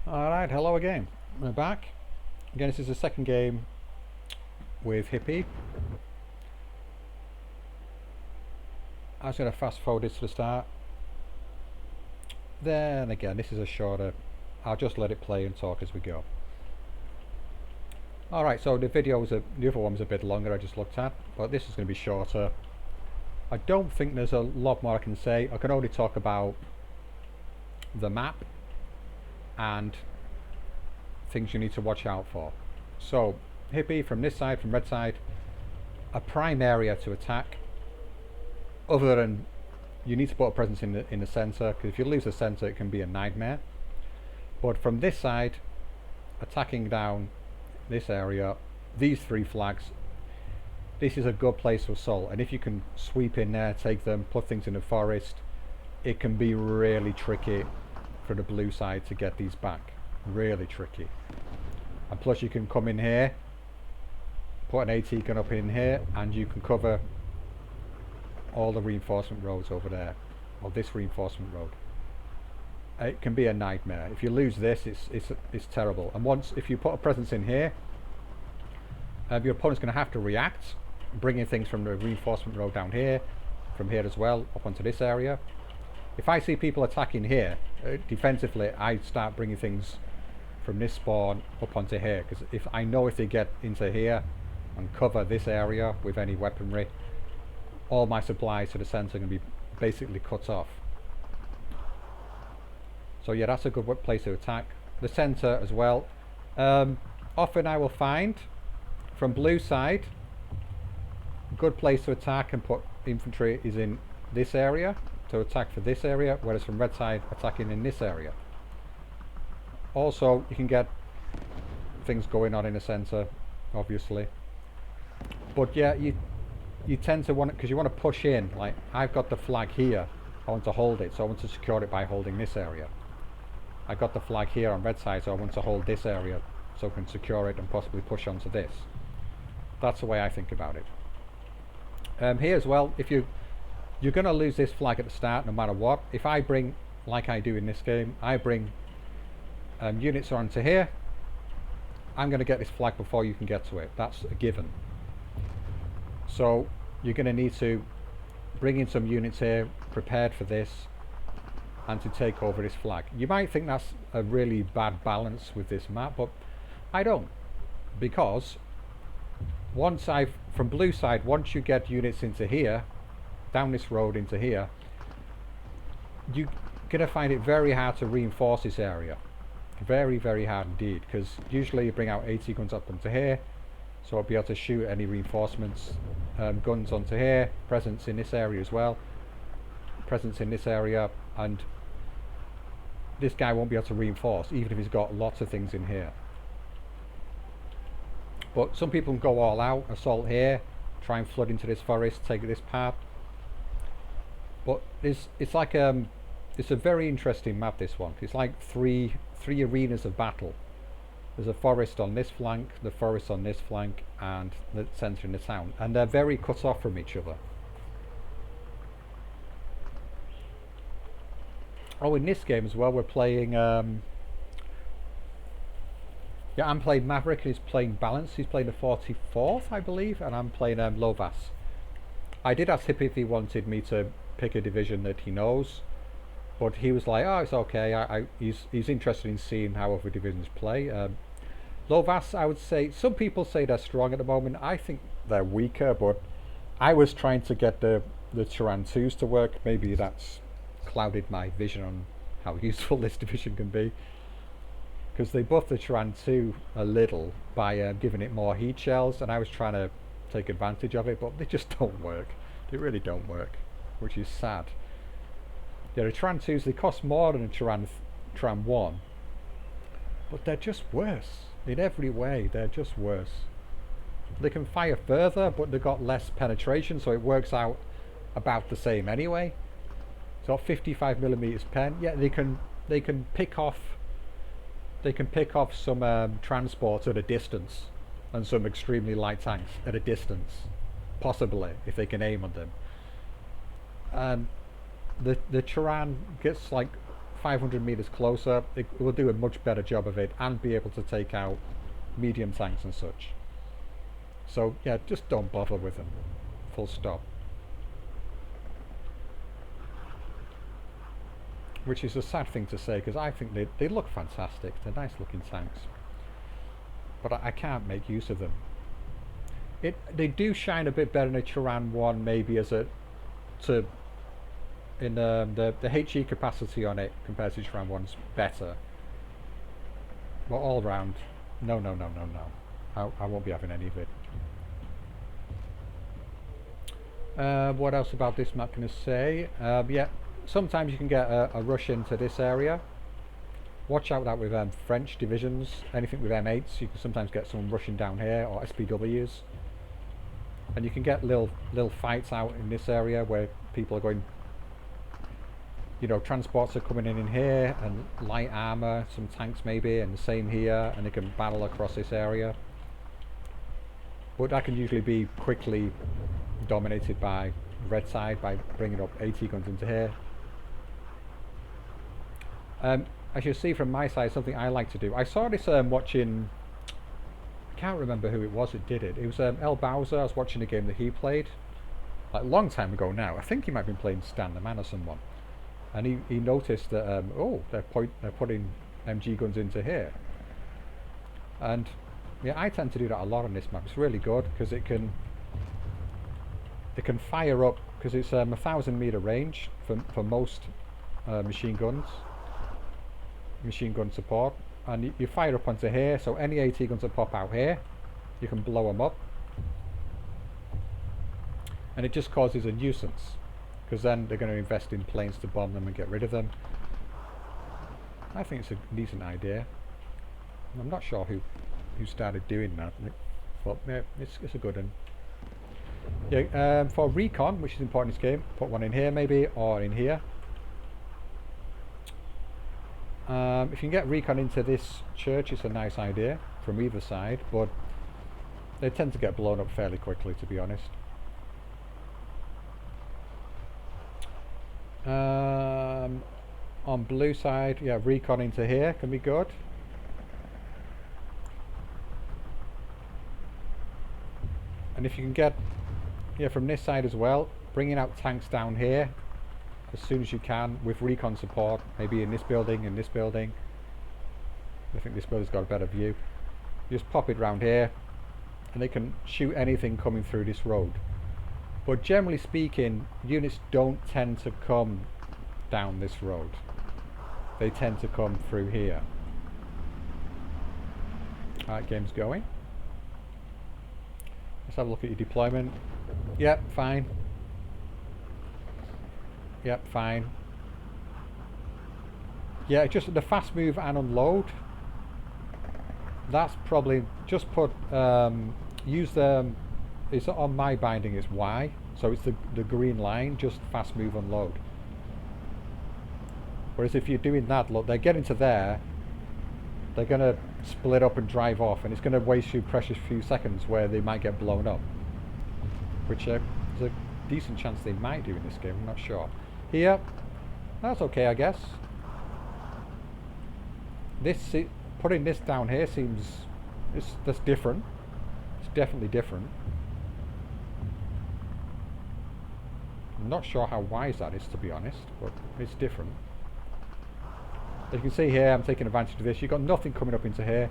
Alright, hello again. We're back. Again, this is the second game with Hippie. I was going to fast forward this to the start. Then again, this is a shorter. I'll just let it play and talk as we go. Alright, so the other one was a bit longer I just looked at, but this is going to be shorter. I don't think there's a lot more I can say. I can only talk about the map and things you need to watch out for. So, Hippie from this side, from red side, a prime area to attack. Other than you need to put a presence in the center, because if you lose the center, it can be a nightmare. But from this side, attacking down this area, these three flags, this is a good place to assault. And if you can sweep in there, take them, put things in the forest, it can be really tricky for the blue side to get these back. Really tricky. And plus you can come in here, put an AT gun up in here, and you can cover all the reinforcement roads over there, or this reinforcement road. It can be a nightmare. If you lose this, it's terrible. And once, if you put a presence in here, your opponent's going to have to react, bringing things from the reinforcement road down here, from here as well, up onto this area. If I see people attacking here, defensively, I start bringing things from this spawn up onto here, because if I know if they get into here and cover this area with any weaponry, all my supplies to the center are going to be basically cut off. So yeah, that's a good place to attack. The center as well. Often I will find from blue side, good place to attack and put infantry is in this area, to attack for this area, whereas from red side, attacking in this area. Also, you can get things going on in the center, obviously. But yeah, you tend to want, because you want to push in, like I've got the flag here, I want to hold it, so I want to secure it by holding this area. I got the flag here on red side, so I want to hold this area so I can secure it and possibly push onto this. That's the way I think about it. Here as well, if you're going to lose this flag at the start no matter what. If I bring, like I do in this game, I bring units onto here, I'm going to get this flag before you can get to it. That's a given. So you're going to need to bring in some units here prepared for this and to take over this flag. You might think that's a really bad balance with this map, but I don't, because from blue side, once you get units into here, down this road into here, you're going to find it very hard to reinforce this area. Very, very hard indeed, because usually you bring out AT guns up onto here, so I'll be able to shoot any reinforcements. Guns onto here, presence in this area as well, presence in this area, and this guy won't be able to reinforce even if he's got lots of things in here. But some people can go all out, assault here, try and flood into this forest, take this path. But it's like it's a very interesting map, this one. It's like three arenas of battle. There's a forest on this flank, the forest on this flank, and the centre in the town, and they're very cut off from each other. Oh, in this game as well, we're playing. Yeah, I'm playing Maverick, and he's playing Balance. He's playing the 44th, I believe, and I'm playing Lovas. I did ask him if he wanted me to pick a division that he knows, but he was like, "Oh, it's okay." He's interested in seeing how other divisions play. Lovas, I would say, some people say they're strong at the moment. I think they're weaker, but I was trying to get the Turan 2s to work. Maybe that's clouded my vision on how useful this division can be, because they buffed the Turan 2 a little by giving it more heat shells, and I was trying to take advantage of it, but they just don't work. They really don't work, which is sad. Yeah, the Turan 2s, they cost more than a Turan 1, but they're just worse. In every way, they're just worse. They can fire further, but they've got less penetration, so it works out about the same anyway. So 55mm pen, yeah, they can pick off some transports at a distance, and some extremely light tanks at a distance, possibly if they can aim on them. And the Turan gets like 500 meters closer, it will do a much better job of it and be able to take out medium tanks and such. So yeah, just don't bother with them. Full stop. Which is a sad thing to say, because I think they look fantastic. They're nice looking tanks. But I can't make use of them. They do shine a bit better in a Turan 1, maybe as the HE capacity on it compared to Turan 1's better. But all round, no. I won't be having any of it. What else about this map can I say? Yeah, sometimes you can get a rush into this area. Watch out that with French divisions, anything with M8s, you can sometimes get someone rushing down here, or SPWs. And you can get little fights out in this area where people are going, you know, transports are coming in here, and light armor, some tanks maybe, and the same here, and they can battle across this area. But that can usually be quickly dominated by red side by bringing up AT guns into here. As you see from my side, something I like to do. I saw this watching, I can't remember who it was that did it. It was El Bowser. I was watching a game that he played, like a long time ago now. I think he might have been playing Stan the Man or someone. And he noticed that, oh, they're putting MG guns into here. And yeah, I tend to do that a lot on this map. It's really good because it can fire up, because it's 1,000 meter range for most machine gun support, and you fire up onto here, so any AT guns that pop out here, you can blow them up, and it just causes a nuisance, because then they're going to invest in planes to bomb them and get rid of them. I think it's a decent idea. I'm not sure who started doing that, but yeah, it's a good one. Yeah, for recon, which is important in this game, put one in here maybe, or in here. If you can get recon into this church, it's a nice idea from either side, but they tend to get blown up fairly quickly, to be honest. On blue side, yeah, recon into here can be good. And if you can get, yeah, from this side as well, bringing out tanks down here as soon as you can with recon support, maybe in this building, I think this building's got a better view. You just pop it round here and they can shoot anything coming through this road. But generally speaking, units don't tend to come down this road. They tend to come through here. Alright, game's going. Let's have a look at your deployment. Yep, fine. Yep, fine. Yeah, just the fast move and unload. That's probably just put use the, it's on my binding it's Y, so it's the green line, just fast move unload. Whereas if you're doing that, look, they get into there, they're gonna split up and drive off, and it's gonna waste you precious few seconds where they might get blown up, which there's a decent chance they might do in this game. I'm not sure. Here, that's okay, I guess. This putting this down here seems that's different. It's definitely different. I'm not sure how wise that is, to be honest, but it's different. As you can see here, I'm taking advantage of this. You've got nothing coming up into here,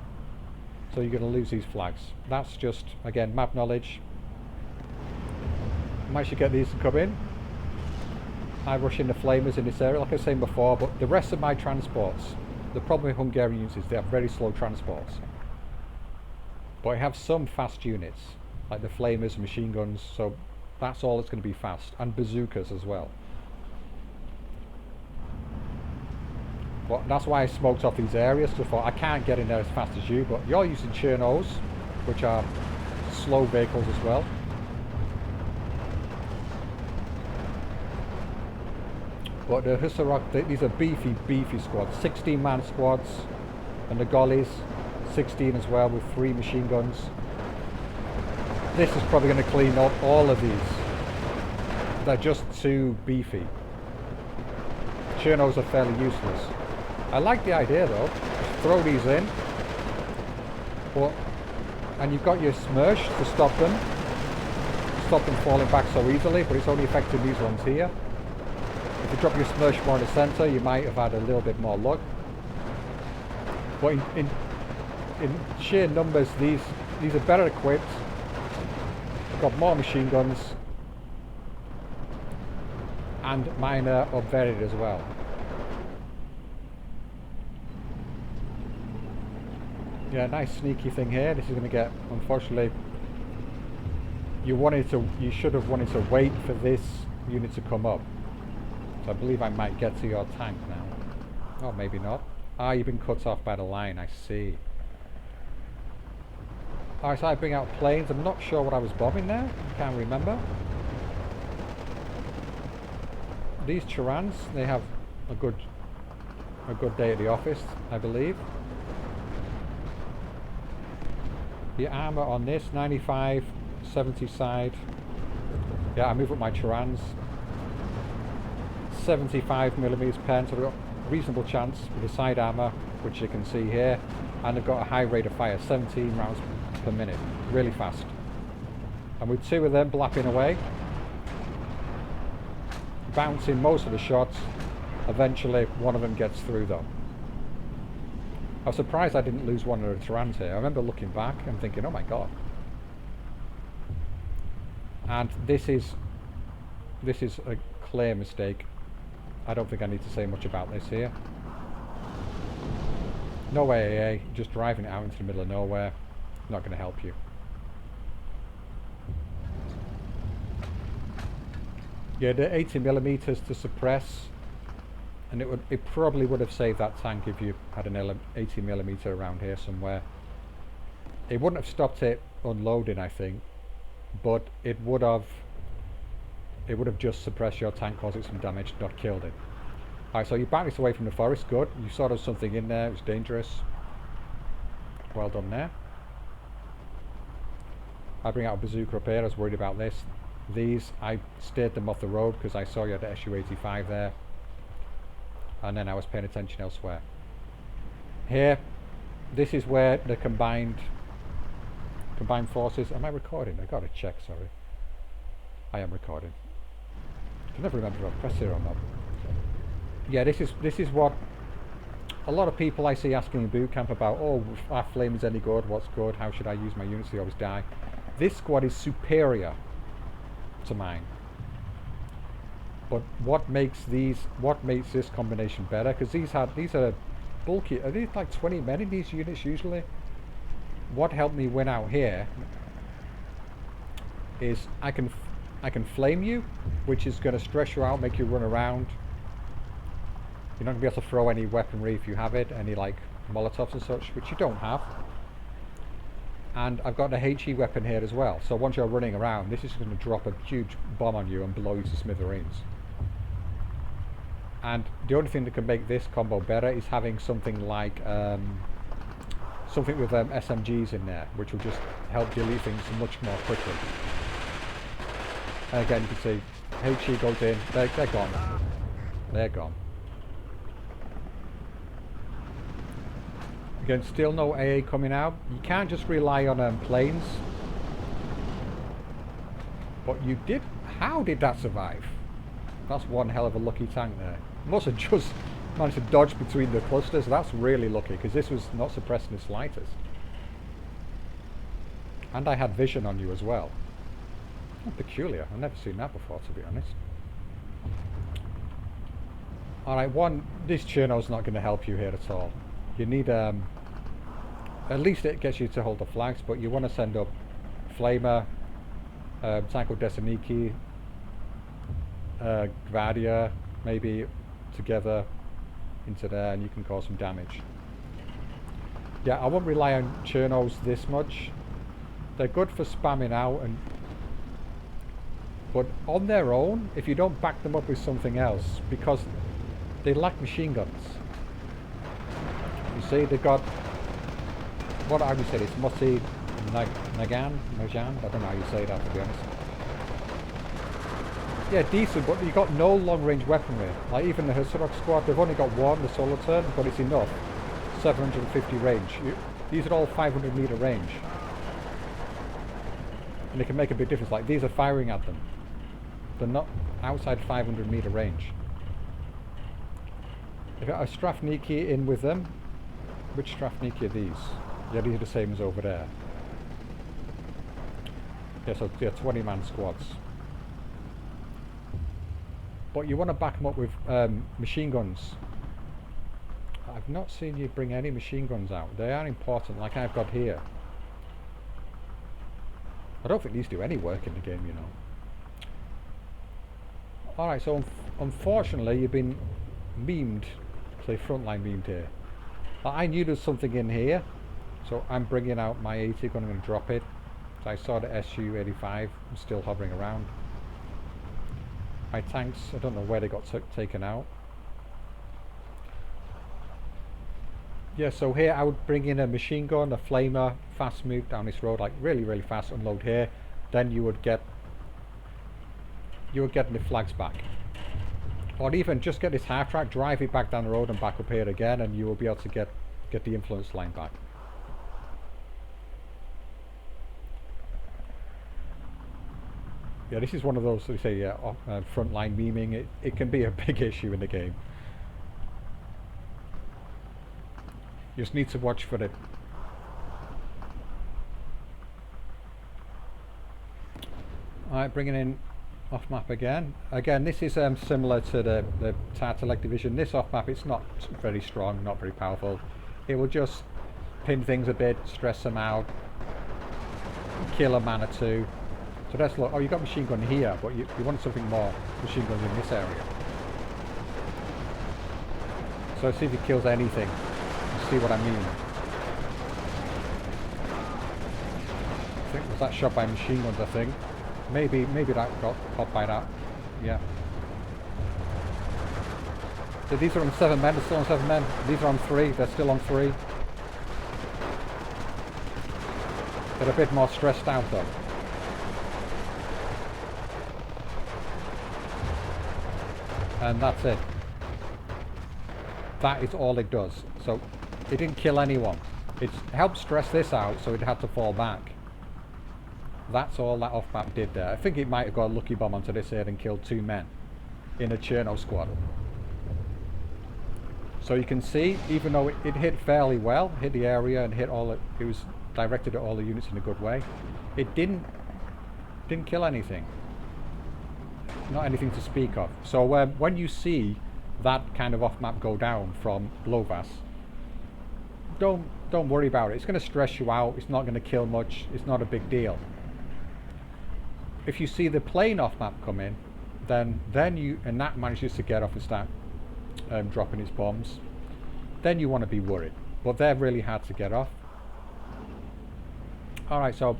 so you're going to lose these flags. That's just, again, map knowledge. Might should get these to come in. I rush in the flamers in this area, like I was saying before, but the rest of my transports, the problem with Hungarian units is they have very slow transports. But I have some fast units, like the flamers, machine guns, so that's all that's going to be fast, and bazookas as well. But that's why I smoked off these areas, because I thought I can't get in there as fast as you, but you're using Chernos, which are slow vehicles as well. But the Hussarok, these are beefy squads, 16-man squads, and the Gollies, 16 as well, with 3 machine guns. This is probably going to clean up all of these. They're just too beefy. Chernos are fairly useless. I like the idea though. Just throw these in. But, and you've got your Smirch to stop them. Stop them falling back so easily, but it's only affecting these ones here. If you drop your Smirch more in the centre, you might have had a little bit more luck. But in sheer numbers, these are better equipped. They've got more machine guns. And mine are upgraded as well. Yeah, nice sneaky thing here. This is going to get, unfortunately, you should have wanted to wait for this unit to come up. So I believe I might get to your tank now. Oh, maybe not. Ah, you've been cut off by the line, I see. Alright, so I bring out planes. I'm not sure what I was bombing now. I can't remember. These Chirans, they have a good day at the office, I believe. The armour on this, 95, 70 side. Yeah, I move up my Chirans. 75mm pen, so we've got a reasonable chance with the side armour, which you can see here. And they've got a high rate of fire, 17 rounds per minute. Really fast. And with two of them blapping away, bouncing most of the shots, eventually one of them gets through though. I was surprised I didn't lose one of the Tyrans here. I remember looking back and thinking, oh my god. And this is a clear mistake. I don't think I need to say much about this here. No AAA, just driving it out into the middle of nowhere. Not going to help you. Yeah, the 80mm to suppress, and it probably would have saved that tank if you had an 80mm around here somewhere. It wouldn't have stopped it unloading, I think, but it would have just suppressed your tank, caused it some damage, not killed it. Alright, so you back this away from the forest, good. You saw there was something in there, it was dangerous. Well done there. I bring out a bazooka up here, I was worried about this. These, I steered them off the road because I saw you had the SU-85 there. And then I was paying attention elsewhere. Here, this is where the combined forces. Am I recording? I gotta check, sorry. I am recording. I can never remember if I press it or not. Yeah, this is what a lot of people I see asking in boot camp about, oh, if our flame is any good, what's good, how should I use my units, they always die. This squad is superior to mine. But what makes this combination better? Because these are bulky. Are these like 20 men in these units usually? What helped me win out here is I can flame you, which is going to stress you out, make you run around. You're not going to be able to throw any weaponry if you have it, any like Molotovs and such, which you don't have. And I've got a HE weapon here as well, so once you're running around, this is going to drop a huge bomb on you and blow you to smithereens. And the only thing that can make this combo better is having something like something with SMGs in there, which will just help delete things much more quickly. And again, you can see HE goes in, they're gone. They're gone. Again, still no AA coming out. You can't just rely on planes. But you did. How did that survive? That's one hell of a lucky tank there. Must have just managed to dodge between the clusters. That's really lucky, because this was not suppressing the slightest. And I had vision on you as well. Oh, peculiar. I've never seen that before, to be honest. Alright, this Cherno's not going to help you here at all. You need, at least it gets you to hold the flags, but you want to send up Flamer, Tanko Desaniki, Gvardia, maybe together into there, and you can cause some damage. Yeah, I won't rely on Chernos this much. They're good for spamming out, but on their own, if you don't back them up with something else, because they lack machine guns. You see, they've got what I would say is Moti Nagan, I don't know how you say that, to be honest. Yeah, decent, but you got no long-range weaponry. Like even the Haroshaje squad, they've only got one, the solar turn, but it's enough. 750 range. These are all 500-meter range. And it can make a big difference. Like these are firing at them. They're not outside 500-meter range. If I Strafniki in with them, which Strafniki are these? Yeah, these are the same as over there. Yeah, so yeah, 20-man squads. But you want to back them up with machine guns. I've not seen you bring any machine guns out. They are important, like I've got here. I don't think these do any work in the game, you know. Alright, so unfortunately you've been memed, say frontline memed here. I knew there's something in here, so I'm bringing out my 80 gun, I'm going to drop it. So I saw the SU-85 still hovering around. My tanks, I don't know where they got taken out. Yeah, so here I would bring in a machine gun, a flamer, fast move down this road, like really, really fast, unload here. Then you would get the flags back. Or even just get this half track, drive it back down the road and back up here again, and you will be able to get the influence line back. Yeah, this is one of those, they say, frontline memeing. It can be a big issue in the game. You just need to watch for it. Alright, bringing in off map again. Again, this is similar to the Tartalek division. This off map, it's not very strong, not very powerful. It will just pin things a bit, stress them out, kill a man or two. So let's look. Oh, you got machine gun here, but you want something more machine guns in this area. So see if he kills anything. See what I mean. I think was that shot by machine guns, I think. Maybe that got caught by that. Yeah. So these are on 7 men, they're still on 7 men. These are on 3, they're still on 3. They're a bit more stressed out though. And that's it. That is all it does. So it didn't kill anyone. It helped stress this out, so it had to fall back. That's all that off-map did there. I think it might have got a lucky bomb onto this here and killed 2 men in a Cherno squad. So you can see, even though it hit fairly well, hit the area and hit all it was directed at all the units in a good way, it didn't kill anything. Not anything to speak of. So when you see that kind of off-map go down from Lovas, don't worry about it. It's going to stress you out. It's not going to kill much. It's not a big deal. If you see the plane off-map come in, then you and that manages to get off and start dropping its bombs, then you want to be worried. But they're really hard to get off. All right, so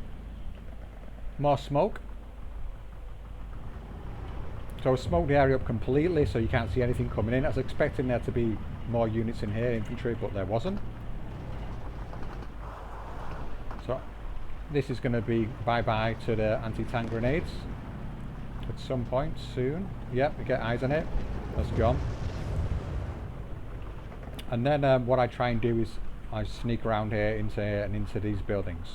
more smoke. So smoke the area up completely so you can't see anything coming in. I was expecting there to be more units in here, infantry, but there wasn't. So this is going to be bye-bye to the anti-tank grenades at some point soon. Yep, we get eyes on it. That's gone. And then what I try and do is I sneak around here into these buildings.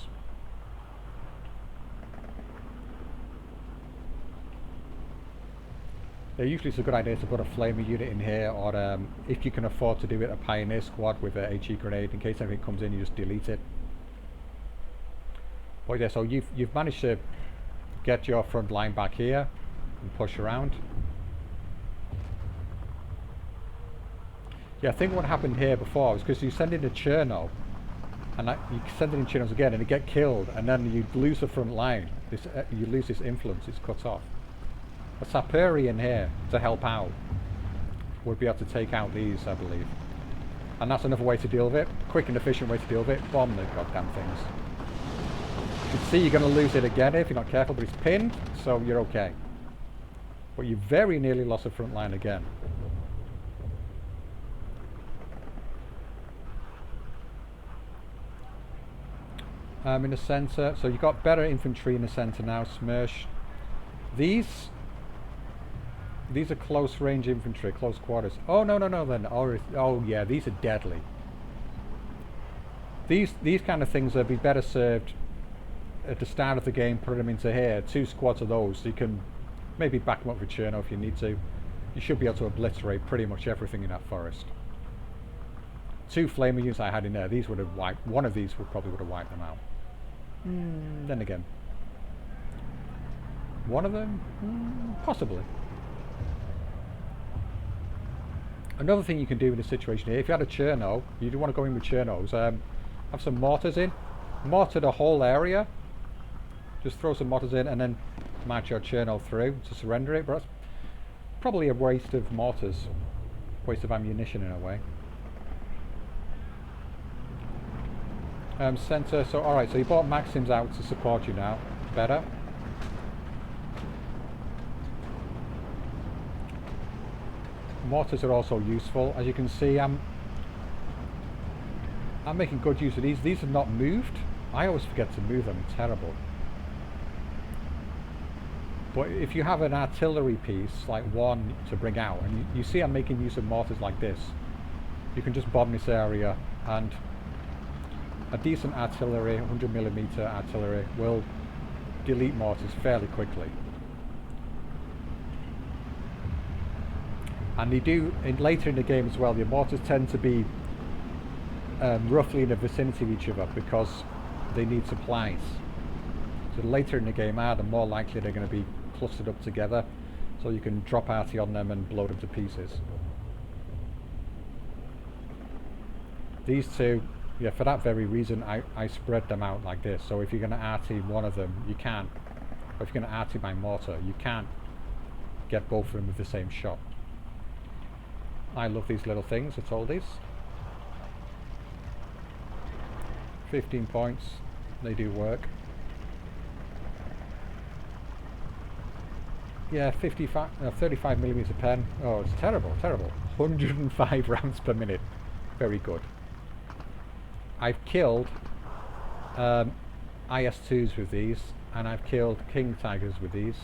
Usually it's a good idea to put a flamer unit in here, or if you can afford to do it, a pioneer squad with a HE grenade. In case anything comes in, you just delete it. But yeah, so you've managed to get your front line back here and push around. Yeah, I think what happened here before was because you send in a Cherno, and you send it in Chernos again, and it get killed, and then you lose the front line. You lose this influence. It's cut off. A Saperi in here to help out would be able to take out these, I believe. And that's another way to deal with it. Quick and efficient way to deal with it. Bomb the goddamn things. You can see you're going to lose it again if you're not careful, but it's pinned, so you're okay. But you very nearly lost the front line again. In the centre, so you've got better infantry in the centre now. Smersh. These These are close range infantry, close quarters. Oh, no, no, no, then. Oh, yeah, these are deadly. These kind of things would be better served at the start of the game, put them into here. 2 squads of those, so you can maybe back them up with Cherno if you need to. You should be able to obliterate pretty much everything in that forest. 2 flamer units I had in there, these would have wiped, one of these probably would have wiped them out. Then again. One of them? Possibly. Another thing you can do in this situation here, if you had a Cherno, you do want to go in with Chernos, have some mortars in. Mortar the whole area. Just throw some mortars in and then march your Cherno through to surrender it. But that's probably a waste of mortars. Waste of ammunition in a way. Centre, so alright, so you brought Maxims out to support you now. Better. Mortars are also useful. As you can see, I'm making good use of these. These are not moved. I always forget to move them. It's terrible. But if you have an artillery piece, like one to bring out, and you see I'm making use of mortars like this, you can just bomb this area, and a decent artillery, 100mm artillery, will delete mortars fairly quickly. And they do, later in the game as well, the mortars tend to be roughly in the vicinity of each other because they need supplies. So the later in the game are, the more likely they're going to be clustered up together, so you can drop arty on them and blow them to pieces. These two, yeah, for that very reason, I spread them out like this. So if you're going to arty one of them, you can't. Or if you're going to arty by mortar, you can't get both of them with the same shot. I love these little things, it's all these. 15 points, they do work. Yeah, 35mm a pen. Oh, it's terrible, terrible. 105 rounds per minute. Very good. I've killed IS-2s with these, and I've killed King Tigers with these.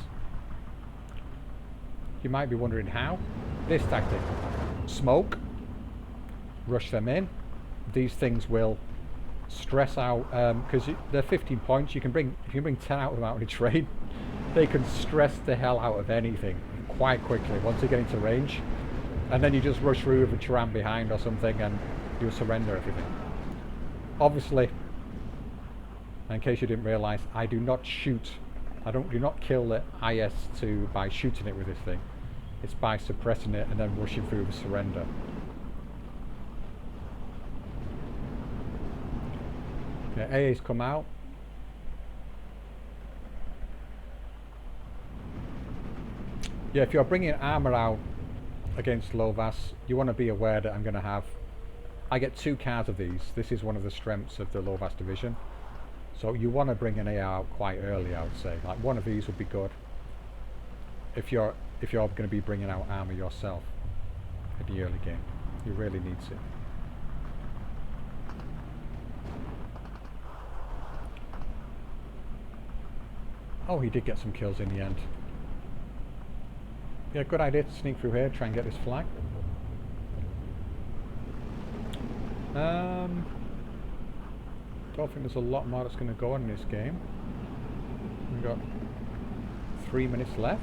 You might be wondering how. This tactic. Smoke. Rush them in. These things will stress out, because they're 15 points. If you can bring 10 out of them out in a trade, they can stress the hell out of anything quite quickly once they get into range. And then you just rush through with a Turan behind or something and you'll surrender everything. Obviously, in case you didn't realise, I do not shoot. Do not kill the IS-2 by shooting it with this thing. It's by suppressing it and then rushing through with surrender. Yeah, AA's come out. Yeah, if you're bringing armour out against Lovas, you want to be aware that I'm going to have... I get 2 cards of these. This is one of the strengths of the Lovas division. So you want to bring an AA out quite early, I would say. Like one of these would be good. If you're going to be bringing out armour yourself in the early game. You really need to. Oh, he did get some kills in the end. Yeah, good idea to sneak through here, try and get this flag. Don't think there's a lot more that's going to go on in this game. We've got 3 minutes left.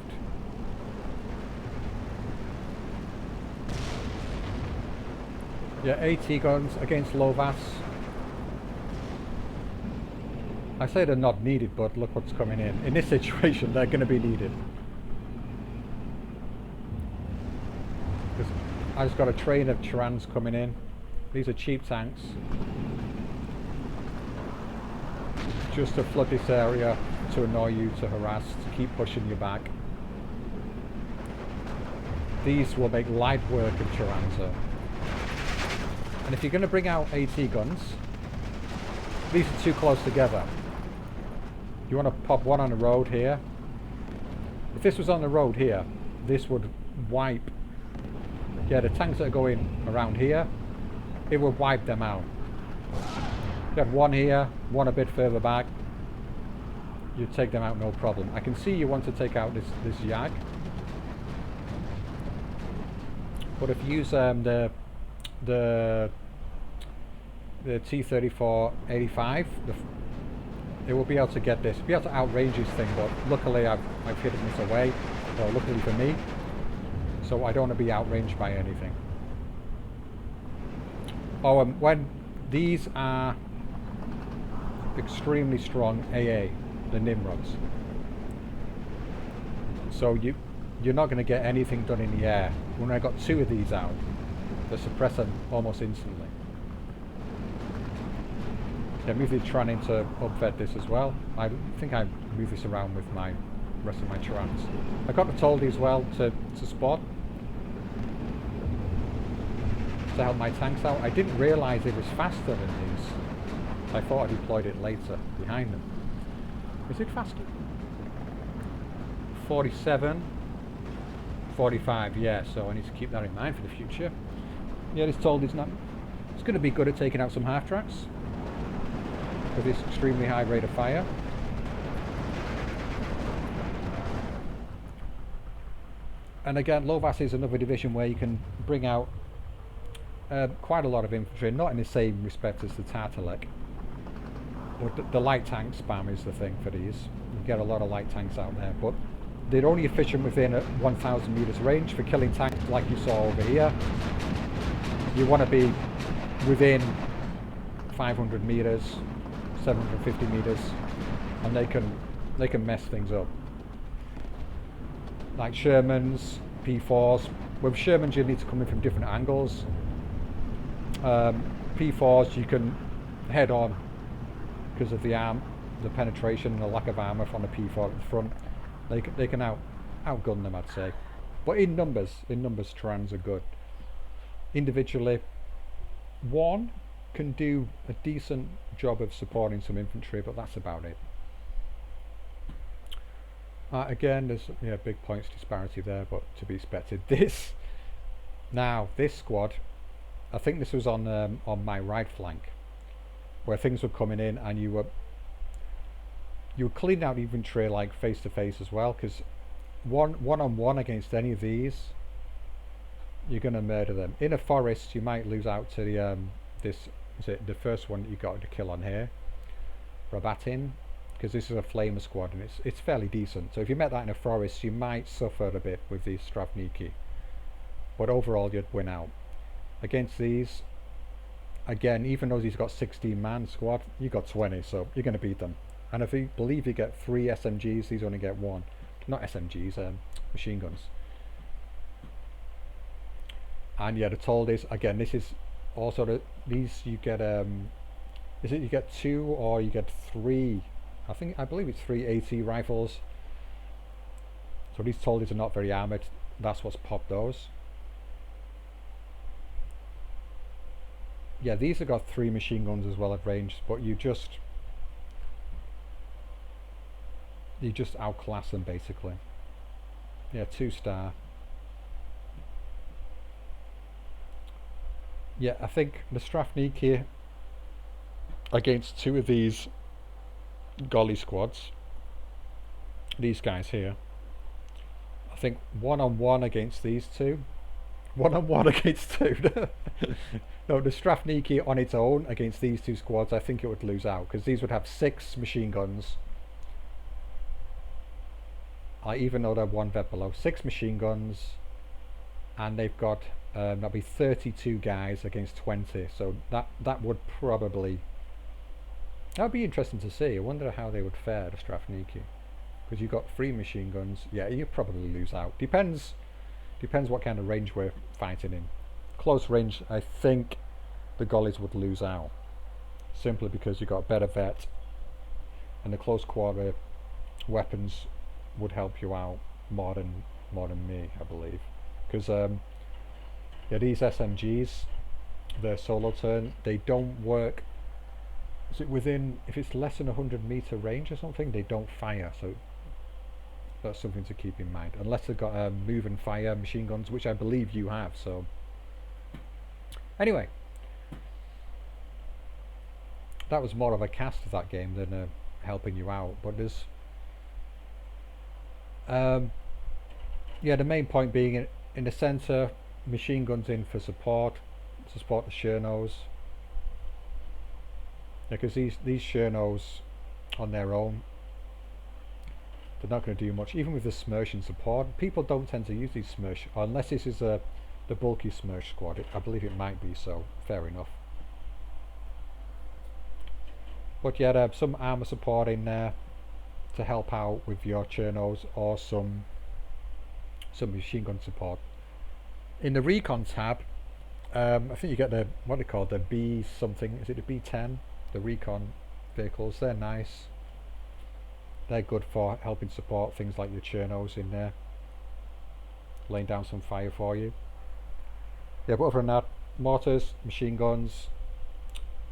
Yeah, AT guns against Lovas. I say they're not needed, but look what's coming in. In this situation, they're going to be needed. I just got a train of Turans coming in. These are cheap tanks. Just to flood this area, to annoy you, to harass, to keep pushing you back. These will make light work of Turanza. And if you're going to bring out AT guns, these are too close together. You want to pop one on the road here. If this was on the road here, this would wipe. Yeah, the tanks that are going around here, it would wipe them out. You have one here, one a bit further back, you take them out no problem. I can see you want to take out this Yag. But if you use the the T-34-85, it will be able to get this, be able to outrange this thing. But luckily, I've hidden this away. Well, luckily for me, so I don't want to be outranged by anything. Oh, when these are extremely strong AA, the Nimrods. So you're not going to get anything done in the air. When I got 2 of these out, they suppress them almost instantly. I'm usually trying to upvet this as well. I think I move this around with my rest of my trans. I got the Toldy as well to spot, to help my tanks out. I didn't realise it was faster than these. I thought I deployed it later behind them. Is it faster? 47, 45, yeah, so I need to keep that in mind for the future. Yeah, this Toldy's not. It's going to be good at taking out some half tracks with this extremely high rate of fire. And again, Lovas is another division where you can bring out quite a lot of infantry, not in the same respect as the Tartalek. But the light tank spam is the thing for these. You get a lot of light tanks out there, but they're only efficient within a 1,000 meters range for killing tanks like you saw over here. You want to be within 500 meters, 750 meters, and they can mess things up. Like Shermans, P4s. With Shermans you need to come in from different angles. P4s you can head on because of the penetration and the lack of armor from the P4 at the front. They can outgun them, I'd say. But in numbers, trans are good. Individually, one can do a decent job of supporting some infantry, but that's about it. Again, there's big points disparity there, but to be expected. This squad, I think this was on my right flank, where things were coming in, and you were cleaning out infantry like face to face as well, because one on one against any of these, you're going to murder them. In a forest, you might lose out to the the first one that you got to kill on here, Rabatin, because this is a flamer squad and it's fairly decent. So if you met that in a forest, you might suffer a bit with these Stravniki, but overall you'd win out. Against these, again, even though he's got 16-man squad, you got 20, so you're going to beat them. And if you believe you get 3 SMGs, these only get 1. Not SMGs, machine guns. And yeah, the Toldies, again, this is also these you get is it you get 2 or you get 3? I believe it's 3 AT rifles. So these Toldies are not very armored. That's what's popped those. Yeah, these have got 3 machine guns as well at range, but you just outclass them basically. Yeah, 2-star. Yeah, I think the Stravniki against 2 of these Golly squads, these guys here, I think one-on-one against these 2, one-on-one against 2. No, the Stravniki on its own against these 2 squads, I think it would lose out, because these would have 6 machine guns. Even though they're 1 vet below, 6 machine guns, and they've got that'll be 32 guys against 20. So that would probably, that would be interesting to see. I wonder how they would fare, the Stravniki, because you've got 3 machine guns. Yeah, you probably lose out. Depends what kind of range we're fighting in. Close range, I think the Gollies would lose out, simply because you've got better vet, and the close quarter weapons would help you out more than me, I believe. Because yeah, these SMGs, their solo turn, they don't work. Is it within, if it's less than 100 meter range or something, they don't fire. So that's something to keep in mind, unless they've got move and fire machine guns, which I believe you have. So anyway, that was more of a cast of that game than helping you out. But there's yeah, the main point being in the center, machine guns in for support, to support the Chernos. Because these Chernos on their own, they're not going to do much. Even with the Smersh in support, people don't tend to use these Smersh, unless this is the bulky Smersh squad. I believe it might be, so fair enough. But yeah, some armor support in there to help out with your Chernos, or some machine gun support. In the recon tab, I think you get the, what they call the B something, is it the B10? The recon vehicles, they're nice. They're good for helping support things like your Chernos in there, laying down some fire for you. Yeah, but other than that, mortars, machine guns,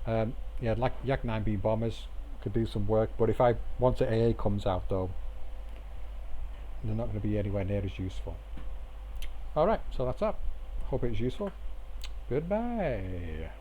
yeah, like Yak 9B bombers could do some work, but once the AA comes out though, they're not going to be anywhere near as useful. Alright, so that's that. Hope it was useful. Goodbye.